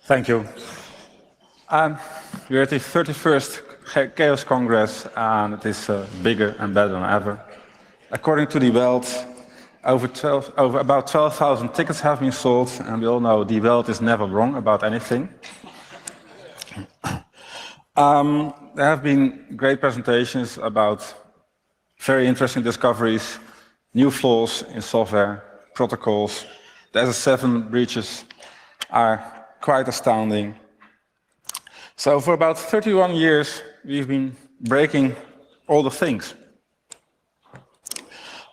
Thank you. We're at the 31st Chaos Congress, and it is bigger and better than ever. According to Die Welt, over about 12,000 tickets have been sold, and we all know Die Welt is never wrong about anything. There have been great presentations about very interesting discoveries, new flaws in software, protocols. The SS7 breaches are quite astounding. So for about 31 years, we've been breaking all the things.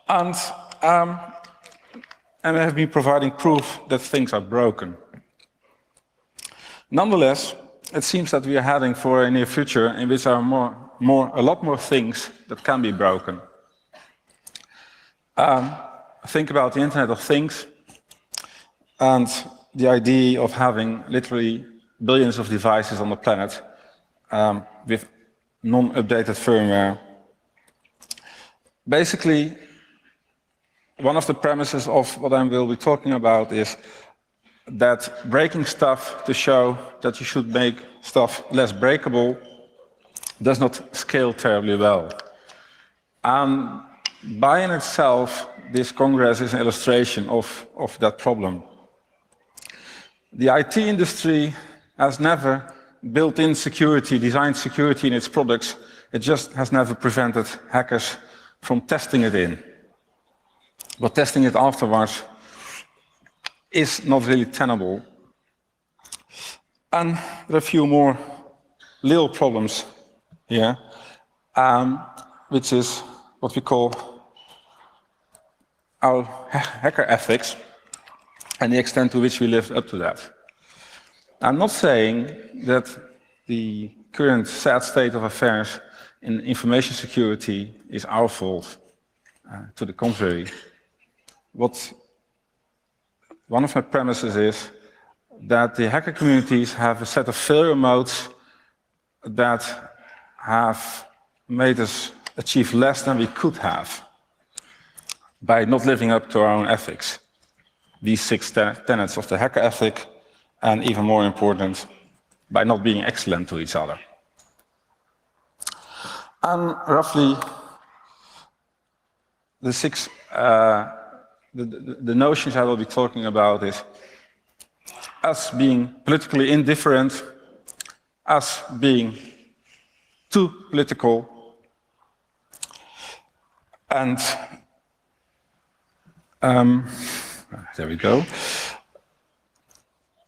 And we have been providing proof that things are broken. Nonetheless, it seems that we are heading for a near future in which there are a lot more things that can be broken. Think about the Internet of Things and the idea of having literally billions of devices on the planet with non-updated firmware. Basically, one of the premises of what I will be talking about is that breaking stuff to show that you should make stuff less breakable does not scale terribly well. By in itself, this Congress is an illustration of that problem. The IT industry has never built in security, designed security in its products. It just has never prevented hackers from testing it in. But testing it afterwards is not really tenable. And there are a few more little problems here, which is what we call our hacker ethics and the extent to which we live up to that. I'm not saying that the current sad state of affairs in information security is our fault. To the contrary. One of my premises is that the hacker communities have a set of failure modes that have made us achieve less than we could have by not living up to our own ethics. These 6 tenets of the hacker ethic, and even more important, by not being excellent to each other. And roughly the 6 the notions I will be talking about is us being politically indifferent, us being too political, and there we go.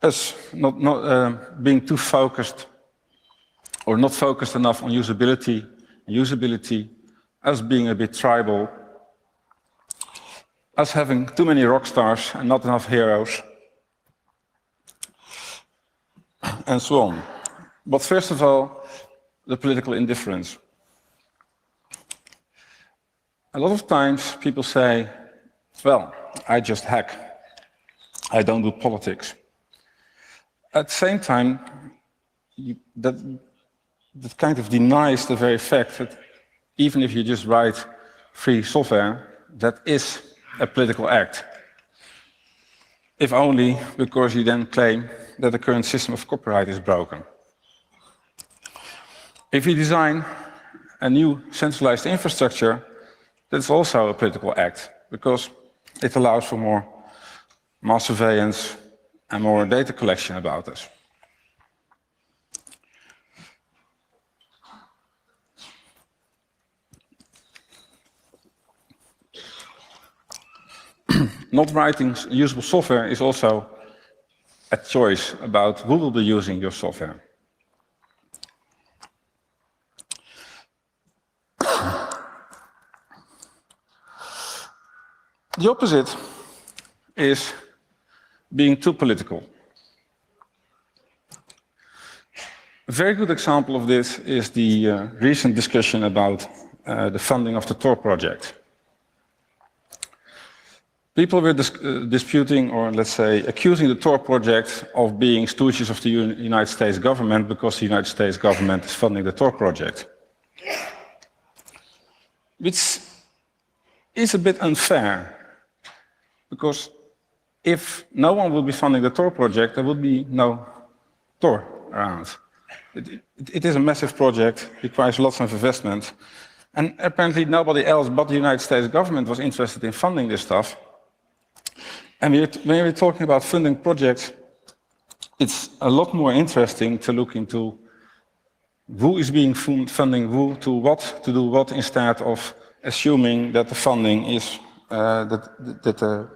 Us not being too focused or not focused enough on usability, us being a bit tribal, us having too many rock stars and not enough heroes, and so on. But first of all, the political indifference. A lot of times people say, well, I just hack. I don't do politics. At the same time, that kind of denies the very fact that even if you just write free software, that is a political act. If only because you then claim that the current system of copyright is broken. If you design a new centralized infrastructure, that's also a political act, because it allows for more mass surveillance and more data collection about us. Not writing usable software is also a choice about who will be using your software. The opposite is being too political. A very good example of this is the recent discussion about the funding of the Tor project. People were disputing, or let's say, accusing the Tor project of being stooges of the United States government because the United States government is funding the Tor project. Which is a bit unfair, because if no one would be funding the Tor project, there would be no Tor around. It is a massive project, requires lots of investment, and apparently nobody else but the United States government was interested in funding this stuff. And when we're talking about funding projects, it's a lot more interesting to look into who is being funding who, to do what, instead of assuming that the funding is, that the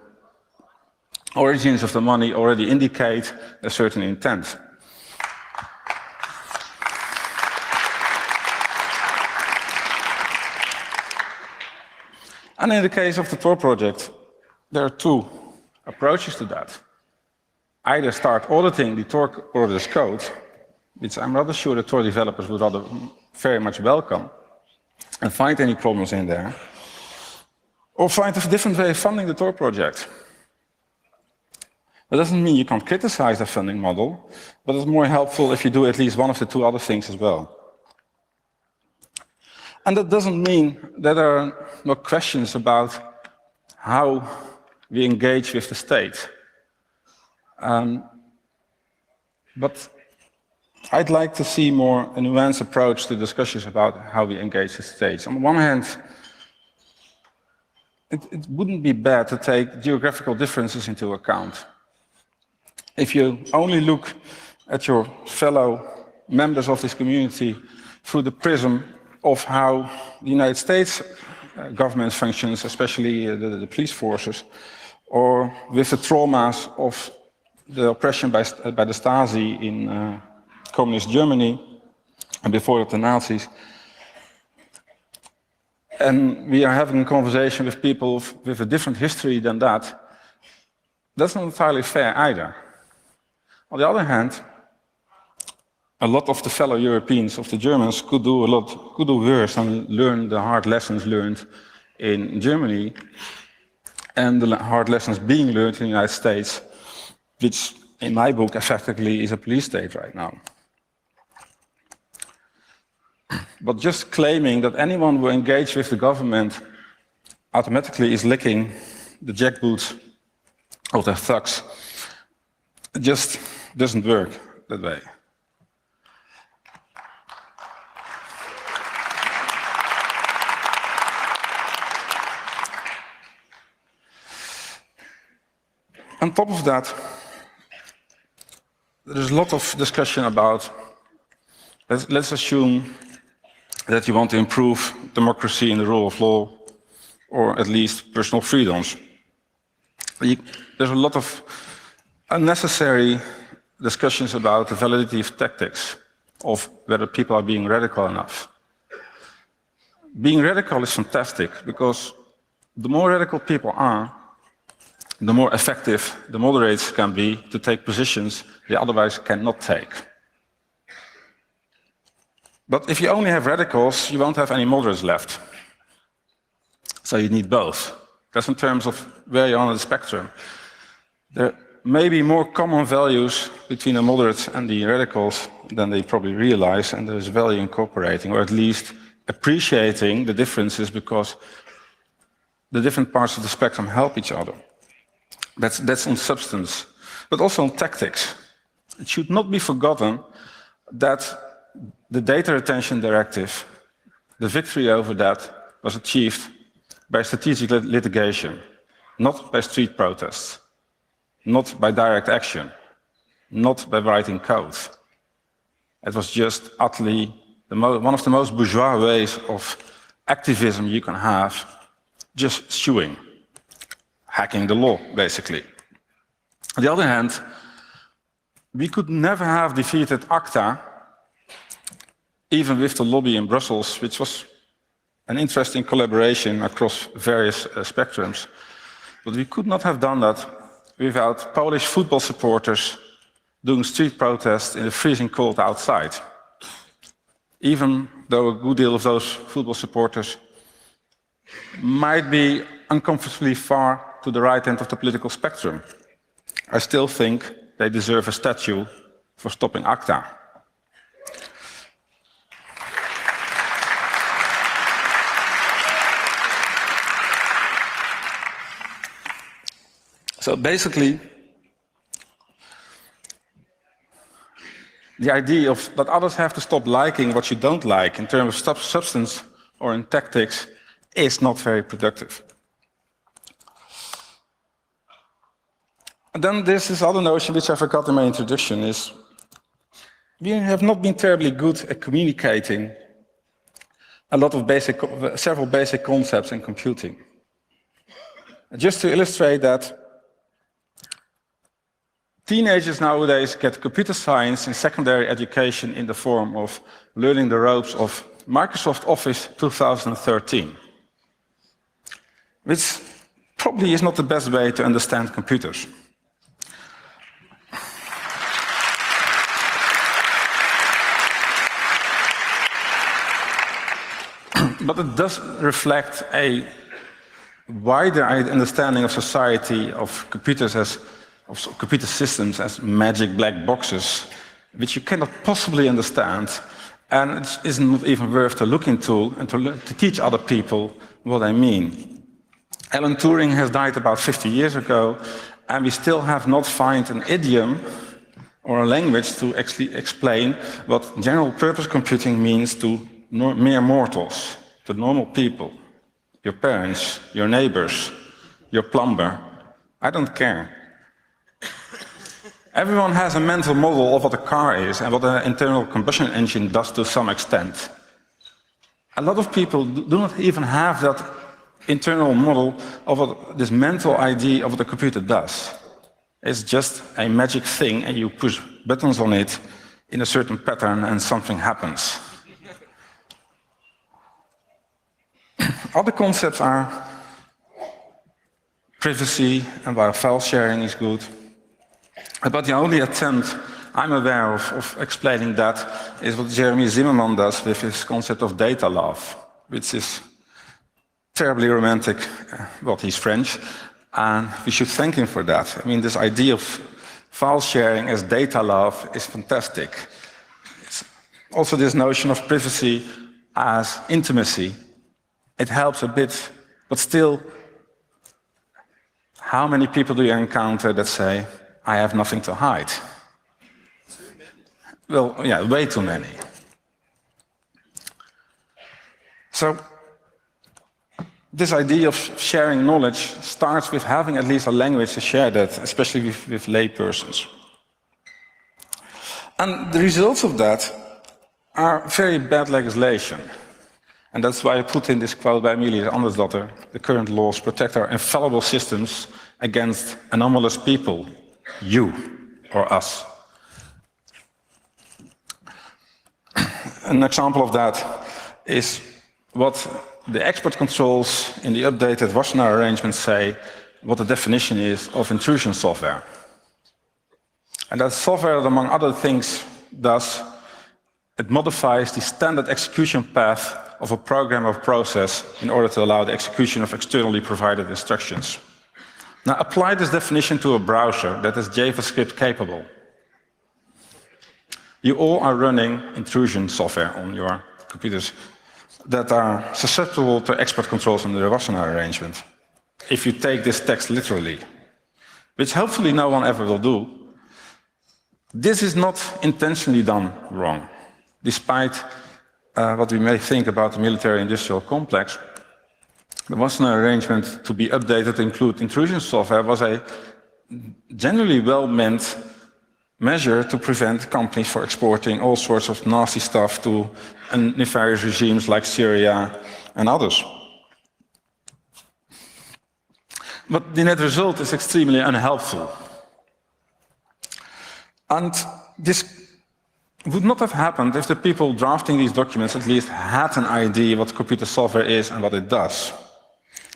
origins of the money already indicate a certain intent. And in the case of the Tor project, there are two approaches to that. Either start auditing the Tor project's code, which I'm rather sure the Tor developers would rather very much welcome, and find any problems in there, or find a different way of funding the Tor project. That doesn't mean you can't criticize the funding model, but it's more helpful if you do at least one of the two other things as well. And that doesn't mean that there are no questions about how we engage with the state. But I'd like to see more a nuanced approach to discussions about how we engage the state. On the one hand, it wouldn't be bad to take geographical differences into account. If you only look at your fellow members of this community through the prism of how the United States government functions, especially the police forces, or with the traumas of the oppression by the Stasi in communist Germany, and before the Nazis. And we are having a conversation with people with a different history than that. That's not entirely fair either. On the other hand, a lot of the fellow Europeans, of the Germans, could do worse and learn the hard lessons learned in Germany and the hard lessons being learned in the United States, which in my book effectively is a police state right now. But just claiming that anyone who engages with the government automatically is licking the jackboots of the thugs, it just doesn't work that way. On top of that, there's a lot of discussion about, let's assume that you want to improve democracy and the rule of law, or at least personal freedoms. There's a lot of unnecessary discussions about the validity of tactics, of whether people are being radical enough. Being radical is fantastic, because the more radical people are, the more effective the moderates can be to take positions they otherwise cannot take. But if you only have radicals, you won't have any moderates left. So you need both. That's in terms of where you're on the spectrum. There may be more common values between the moderates and the radicals than they probably realize, and there's value in cooperating, or at least appreciating the differences, because the different parts of the spectrum help each other. That's on substance, but also on tactics. It should not be forgotten that the Data Retention Directive, the victory over that was achieved by strategic litigation, not by street protests, not by direct action, not by writing code. It was just utterly one of the most bourgeois ways of activism you can have, just suing, hacking the law, basically. On the other hand, we could never have defeated ACTA, even with the lobby in Brussels, which was an interesting collaboration across various spectrums. But we could not have done that without Polish football supporters doing street protests in the freezing cold outside. Even though a good deal of those football supporters might be uncomfortably far to the right end of the political spectrum, I still think they deserve a statue for stopping ACTA. So basically, the idea of that others have to stop liking what you don't like in terms of substance or in tactics is not very productive. And then there's this other notion which I forgot in my introduction is we have not been terribly good at communicating a lot of several basic concepts in computing. Just to illustrate that, teenagers nowadays get computer science in secondary education in the form of learning the ropes of Microsoft Office 2013, which probably is not the best way to understand computers. But it does reflect a wider understanding of society, of computers of computer systems as magic black boxes, which you cannot possibly understand, and it isn't even worth to look into and to teach other people what I mean. Alan Turing has died about 50 years ago, and we still have not found an idiom or a language to actually explain what general purpose computing means to mere mortals, to normal people, your parents, your neighbors, your plumber. I don't care. Everyone has a mental model of what a car is and what an internal combustion engine does to some extent. A lot of people do not even have that internal model of what this mental idea of what a computer does. It's just a magic thing and you push buttons on it in a certain pattern and something happens. Other concepts are privacy and why file sharing is good. But the only attempt I'm aware of explaining that is what Jeremy Zimmerman does with his concept of data love, which is terribly romantic. Well, he's French, and we should thank him for that. I mean, this idea of file sharing as data love is fantastic. It's also this notion of privacy as intimacy. It helps a bit, but still, how many people do you encounter that say, I have nothing to hide? Well, yeah, way too many. So, this idea of sharing knowledge starts with having at least a language to share that, especially with laypersons. And the results of that are very bad legislation. And that's why I put in this quote by Emilie Andersdotter: the current laws protect our infallible systems against anomalous people, you or us. An example of that is what the export controls in the updated Wassenaar arrangement say what the definition is of intrusion software. And that software, among other things, does it modifies the standard execution path of a program or process in order to allow the execution of externally provided instructions. Now, apply this definition to a browser that is JavaScript capable. You all are running intrusion software on your computers that are susceptible to export controls under the Wassenaar arrangement. If you take this text literally, which hopefully no one ever will do, this is not intentionally done wrong. Despite what we may think about the military-industrial complex, the Wassenaar arrangement to be updated to include intrusion software was a generally well-meant measure to prevent companies from exporting all sorts of nasty stuff to nefarious regimes like Syria and others. But the net result is extremely unhelpful. And this would not have happened if the people drafting these documents at least had an idea what computer software is and what it does.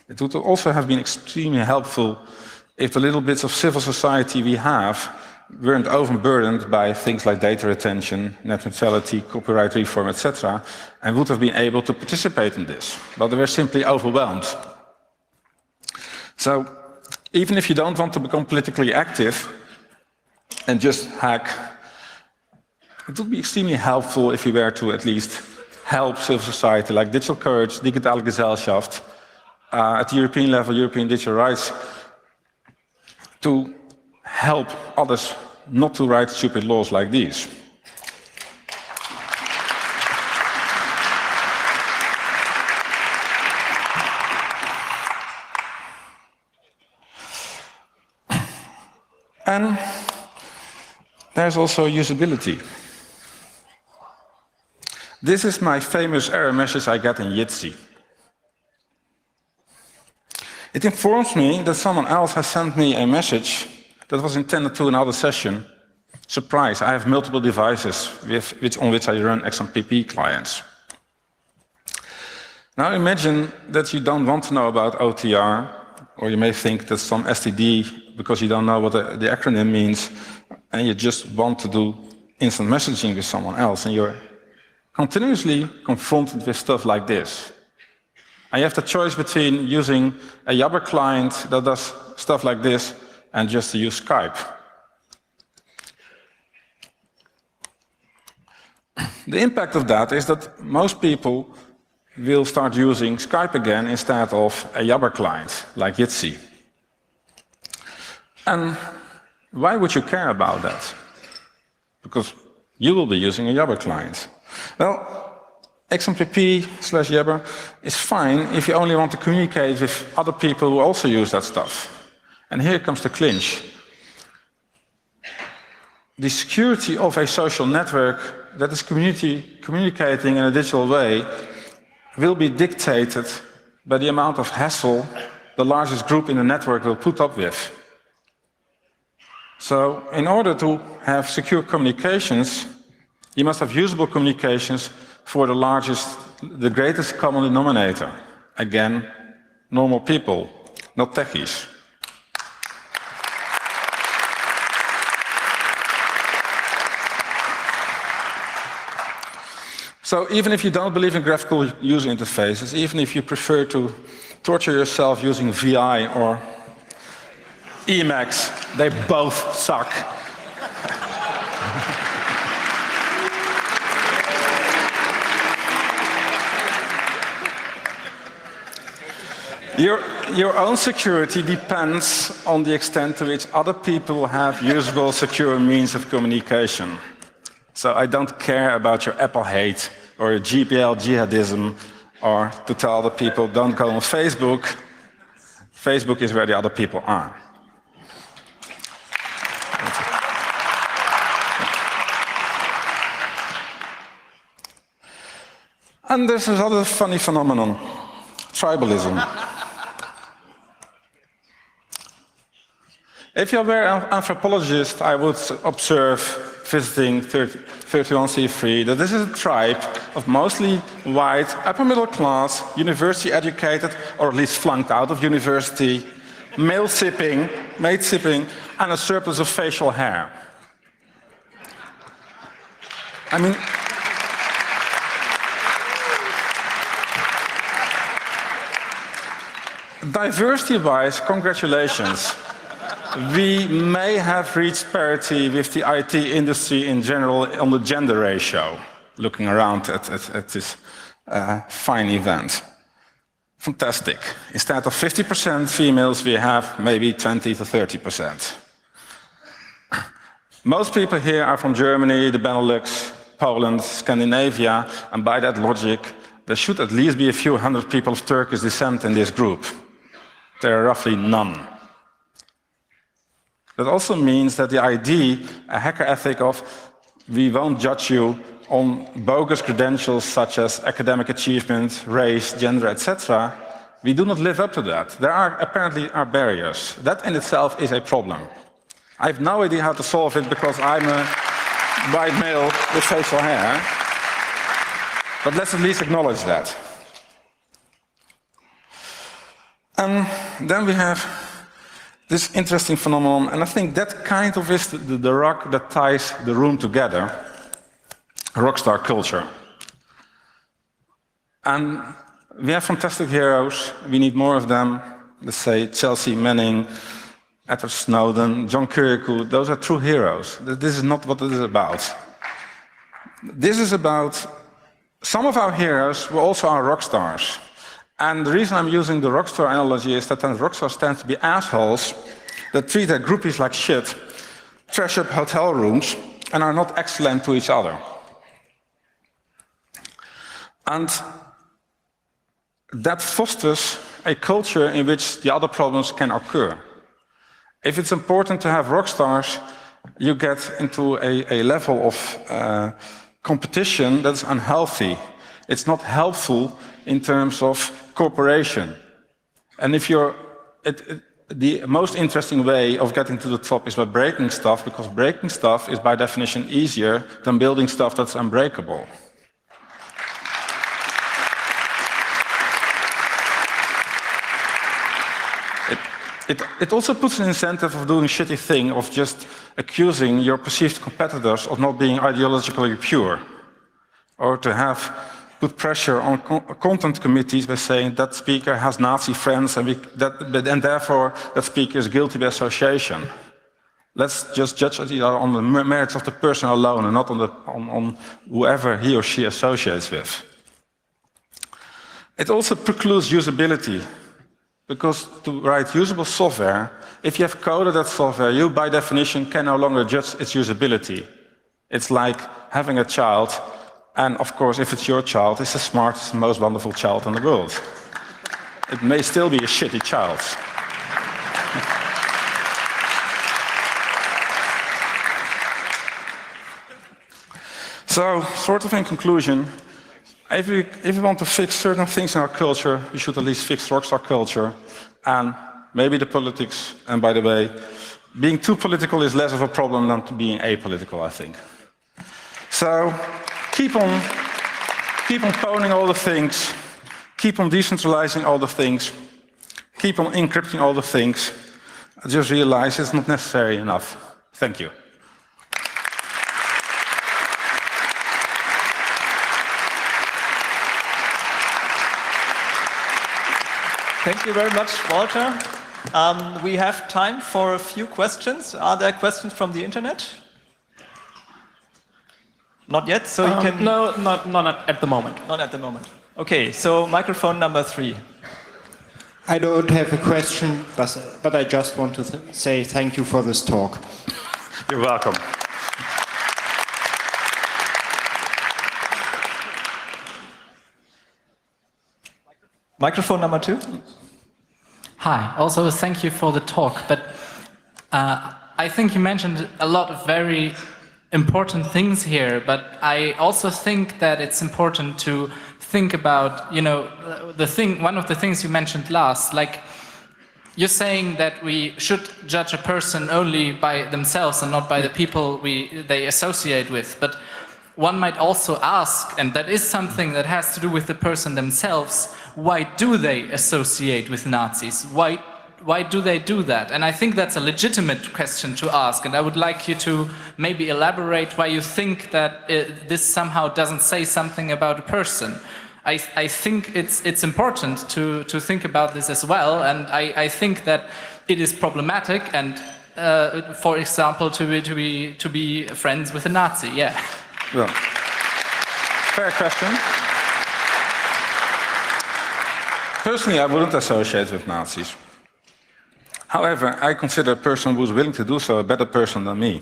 It would also have been extremely helpful if the little bits of civil society we have weren't overburdened by things like data retention, net neutrality, copyright reform, etc., and would have been able to participate in this. But they were simply overwhelmed. So, even if you don't want to become politically active and just hack, it would be extremely helpful if you were to at least help civil society, like Digital Courage, Digitale Gesellschaft, at the European level, European Digital Rights, to help others not to write stupid laws like these. And there's also usability. This is my famous error message I get in Jitsi. It informs me that someone else has sent me a message that was intended to another session. Surprise, I have multiple devices on which I run XMPP clients. Now imagine that you don't want to know about OTR, or you may think that some STD, because you don't know what the acronym means, and you just want to do instant messaging with someone else, and you're continuously confronted with stuff like this. And you have the choice between using a Jabber client that does stuff like this and just to use Skype. The impact of that is that most people will start using Skype again instead of a Jabber client like Jitsi. And why would you care about that? Because you will be using a Jabber client. Well, XMPP/Jabber is fine if you only want to communicate with other people who also use that stuff. And here comes the clinch. The security of a social network that is communicating in a digital way will be dictated by the amount of hassle the largest group in the network will put up with. So in order to have secure communications, you must have usable communications for the greatest common denominator. Again, normal people, not techies. So even if you don't believe in graphical user interfaces, even if you prefer to torture yourself using VI or Emacs, they both suck. Your own security depends on the extent to which other people have usable, secure means of communication. So I don't care about your Apple hate or your GPL jihadism or to tell other people don't go on Facebook. Facebook is where the other people are. And there's this other funny phenomenon, tribalism. If you were an anthropologist, I would observe, visiting 31C3, that this is a tribe of mostly white, upper middle class, university educated, or at least flunked out of university, mate sipping, and a surplus of facial hair. I mean, diversity-wise, congratulations. We may have reached parity with the IT industry in general on the gender ratio, looking around at this fine event. Fantastic. Instead of 50% females, we have maybe 20 to 30%. Most people here are from Germany, the Benelux, Poland, Scandinavia, and by that logic, there should at least be a few hundred people of Turkish descent in this group. There are roughly none. That also means that the idea, a hacker ethic of we won't judge you on bogus credentials such as academic achievement, race, gender, etc., we do not live up to that. There are apparently barriers. That in itself is a problem. I have no idea how to solve it because I'm a white male with facial hair. But let's at least acknowledge that. And then we have this interesting phenomenon, and I think that kind of is the rock that ties the room together, rockstar culture. And we have fantastic heroes, we need more of them. Let's say Chelsea Manning, Edward Snowden, John Kirikou, those are true heroes. This is not what it is about. This is about some of our heroes were also our rock stars. And the reason I'm using the rockstar analogy is that rock stars tend to be assholes that treat their groupies like shit, trash up hotel rooms, and are not excellent to each other. And that fosters a culture in which the other problems can occur. If it's important to have rock stars, you get into a level of competition that's unhealthy. It's not helpful in terms of cooperation. And if you're, the most interesting way of getting to the top is by breaking stuff, because breaking stuff is by definition easier than building stuff that's unbreakable. It also puts an incentive of doing a shitty thing, of just accusing your perceived competitors of not being ideologically pure, or to have put pressure on content committees by saying that speaker has Nazi friends and therefore that speaker is guilty by association. Let's just judge it on the merits of the person alone and not on whoever he or she associates with. It also precludes usability. Because to write usable software, if you have coded that software, you by definition can no longer judge its usability. It's like having a child, and of course, if it's your child, it's the smartest, most wonderful child in the world. It may still be a shitty child. So, sort of in conclusion, if we want to fix certain things in our culture, we should at least fix rockstar culture and maybe the politics. And by the way, being too political is less of a problem than being apolitical, I think. So keep on pwning all the things, keep on decentralizing all the things, keep on encrypting all the things. Just realize it's not necessary enough. Thank you. Thank you very much, Walter. We have time for a few questions. Are there questions from the internet? Not yet, so you can... No, not at the moment. Not at the moment. Okay, so microphone number 3. I don't have a question, but I just want to say thank you for this talk. You're welcome. Microphone number 2. Hi, also thank you for the talk, but I think you mentioned a lot of very important things here, but I also think that it's important to think about, you know, one of the things you mentioned last, like you're saying that we should judge a person only by themselves and not by the people they associate with, but one might also ask, and that is something that has to do with the person themselves, why do they associate with Nazis? Why do they do that? And I think that's a legitimate question to ask, and I would like you to maybe elaborate why you think that this somehow doesn't say something about a person. I think it's important to think about this as well, and I think that it is problematic, and for example, to be friends with a Nazi, yeah. Well, fair question. Personally, I wouldn't associate with Nazis. However, I consider a person who's willing to do so a better person than me,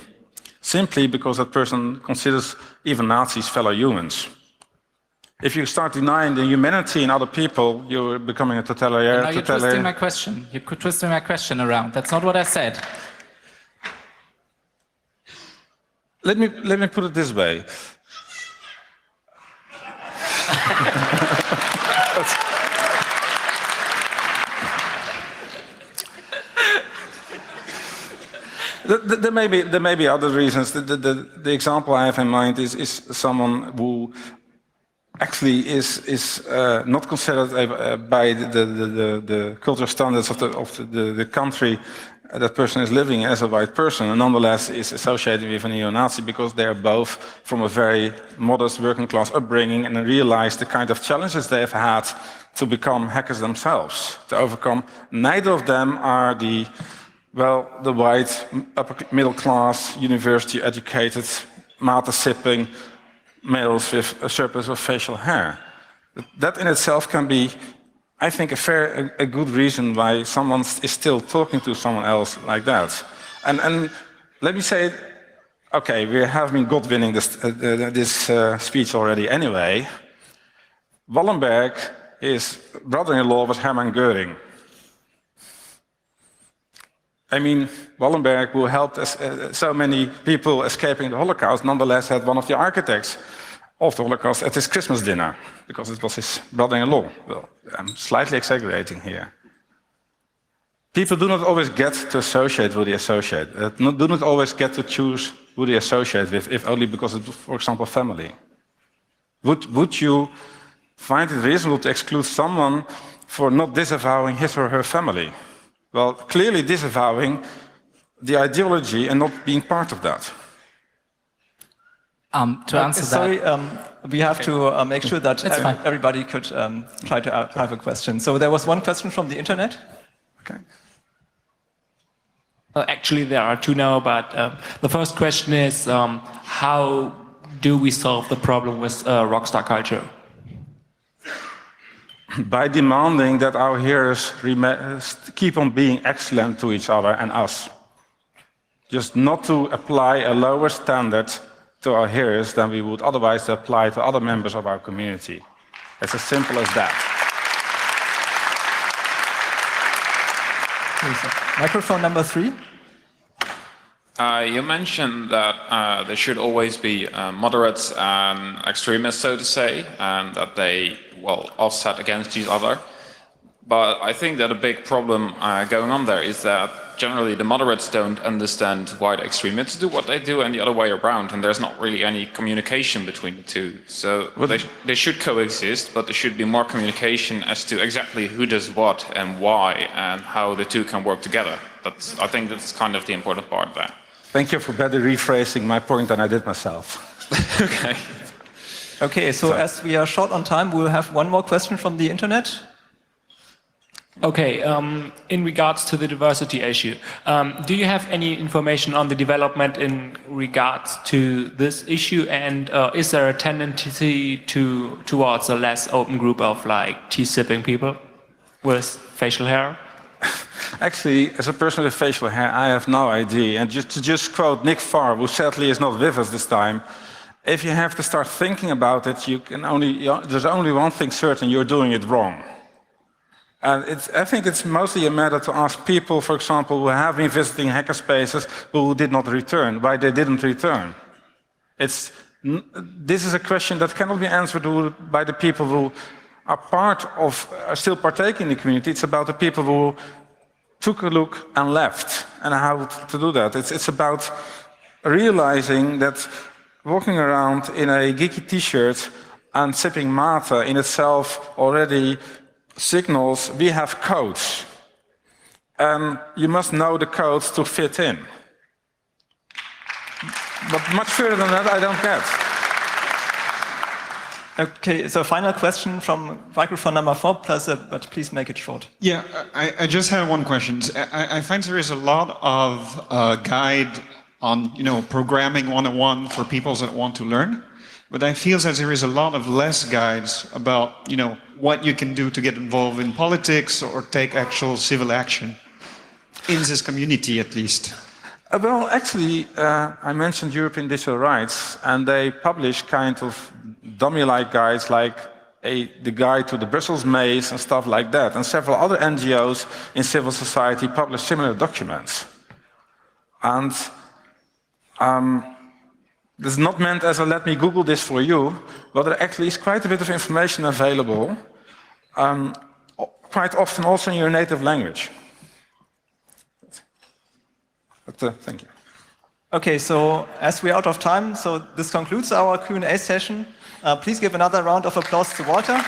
simply because that person considers even Nazis fellow humans. If you start denying the humanity in other people, you're becoming a totalitarian. Now you're twisting my question. You're twisting my question around. That's not what I said. Let me put it this way. There may be other reasons. The example I have in mind is someone who actually is not considered by the cultural standards of the country that person is living as a white person, and nonetheless is associated with a neo-Nazi because they are both from a very modest working class upbringing and realize the kind of challenges they have had to become hackers themselves, to overcome. Neither of them are the white, upper middle class, university educated, mate-sipping males with a surplus of facial hair. That in itself can be, I think, a good reason why someone is still talking to someone else like that. And let me say, okay, we have been God-winning this speech already anyway. Wallenberg, his brother-in-law was Hermann Göring. I mean, Wallenberg, who helped so many people escaping the Holocaust, nonetheless had one of the architects of the Holocaust at his Christmas dinner, because it was his brother-in-law. Well, I'm slightly exaggerating here. People do not always get to associate who they associate. Do not always get to choose who they associate with, if only because of, for example, family. Would you find it reasonable to exclude someone for not disavowing his or her family? Well, clearly disavowing the ideology and not being part of that. To answer sorry, that... we have to make sure that everybody could try to have a question. So there was one question from the internet. Okay. Actually, there are two now, but the first question is, how do we solve the problem with rockstar culture? By demanding that our hearers keep on being excellent to each other and us. Just not to apply a lower standard to our hearers than we would otherwise apply to other members of our community. It's as simple as that. Microphone number 3. You mentioned that there should always be moderates and extremists, so to say, and that they, well, offset against each other. But I think that a big problem going on there is that generally the moderates don't understand why the extremists do what they do and the other way around, and there's not really any communication between the two. So they should coexist, but there should be more communication as to exactly who does what and why and how the two can work together. I think that's kind of the important part of that. Thank you for better rephrasing my point than I did myself. Okay. Okay, so as we are short on time, we'll have one more question from the internet. Okay, in regards to the diversity issue, do you have any information on the development in regards to this issue, and is there a tendency towards a less open group of like T-sipping people with facial hair? Actually, as a person with facial hair, I have no idea. And just to quote Nick Farr, who sadly is not with us this time, if you have to start thinking about it, there's only one thing certain: you're doing it wrong. And I think it's mostly a matter to ask people, for example, who have been visiting hackerspaces who did not return, why they didn't return. This is a question that cannot be answered by the people who are still partaking in the community. It's about the people who took a look and left, and how to do that. It's about realizing that walking around in a geeky t-shirt and sipping mate in itself already signals we have codes. And you must know the codes to fit in. But much further than that, I don't get. Okay, so final question from microphone number 4, but please make it short. Yeah, I just have one question. I find there is a lot of guide on, programming 101 for people that want to learn, but I feel that there is a lot of less guides about, what you can do to get involved in politics or take actual civil action in this community, at least. Well, actually, I mentioned European Digital Rights, and they publish kind of dummy-like guides, like the guide to the Brussels maze and stuff like that. And several other NGOs in civil society publish similar documents. And this is not meant as a let me Google this for you, but there actually is quite a bit of information available, quite often also in your native language. But, thank you. Okay, so as we're out of time, so this concludes our Q&A session. Please give another round of applause to Walter.